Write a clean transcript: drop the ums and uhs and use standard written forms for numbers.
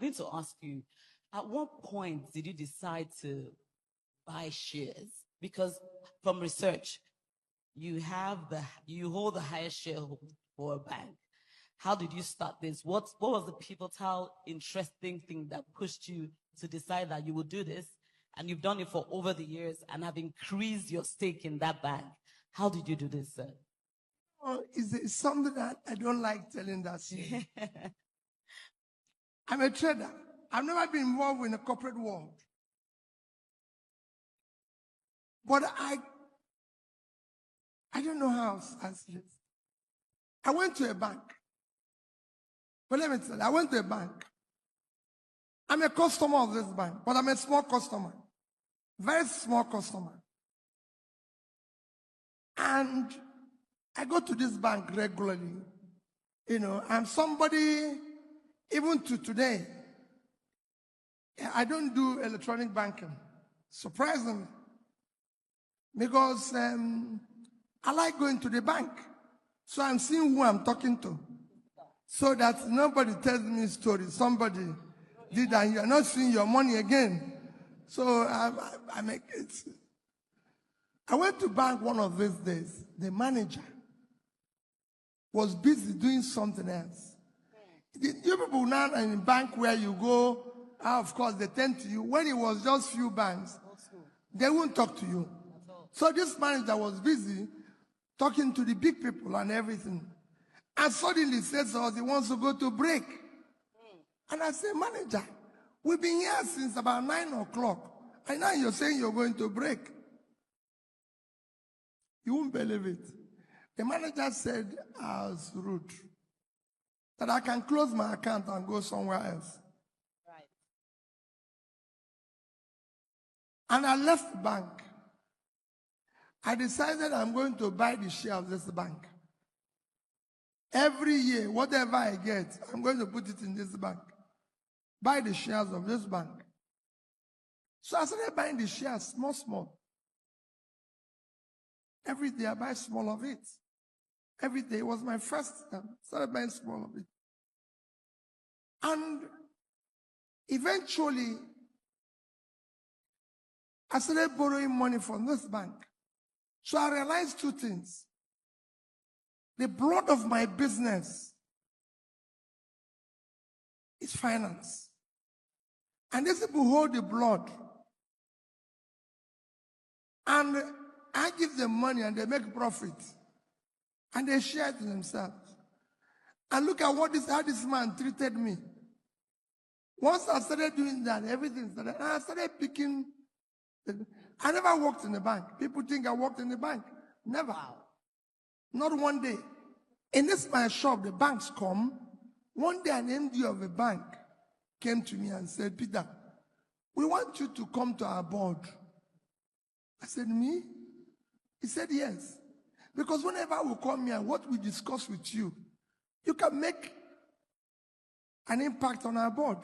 going to ask you, at what point did you decide to buy shares? Because from research, you hold the highest share for a bank. How did you start this? What was the pivotal, interesting thing that pushed you to decide that you would do this? And you've done it for over the years and have increased your stake in that bank. How did you do this, sir? It's something that I don't like telling that story. I'm a trader. I've never been involved in the corporate world. But I don't know how to answer this. I went to a bank. But let me tell you, I went to a bank. I'm a customer of this bank, but I'm a small customer. Very small customer. And I go to this bank regularly. You know, I'm somebody, even to today, I don't do electronic banking. Surprisingly. Because I like going to the bank. So I'm seeing who I'm talking to. So that nobody tells me stories. Somebody did that. You're not seeing your money again. So I make it. I went to bank one of these days. The manager was busy doing something else. You people now in the bank where you go, of course, they tend to you. When it was just few banks, they won't talk to you. So this manager was busy talking to the big people and everything. And suddenly said to us, he wants to go to break. And I said, manager, we've been here since about 9 o'clock. And now you're saying you're going to break. You won't believe it. The manager said I was rude. That I can close my account and go somewhere else. Right. And I left the bank. I decided I'm going to buy the share of this bank. Every year, whatever I get, I'm going to put it in this bank. Buy the shares of this bank. So I started buying the shares, small. Every day I buy small of it. Every day was my first time. Started buying small of it. And eventually, I started borrowing money from this bank. So I realized two things. The blood of my business is finance. And these people hold the blood. And I give them money and they make profit. And they share it to themselves. And look at how this man treated me. Once I started doing that, everything started. And I started picking. I never worked in the bank. People think I worked in the bank. Never. Wow. Not one day. In this my shop, the banks come. One day an MD of a bank came to me and said, Peter, we want you to come to our board. I said, me? He said, yes. Because whenever we come here, what we discuss with you, you can make an impact on our board.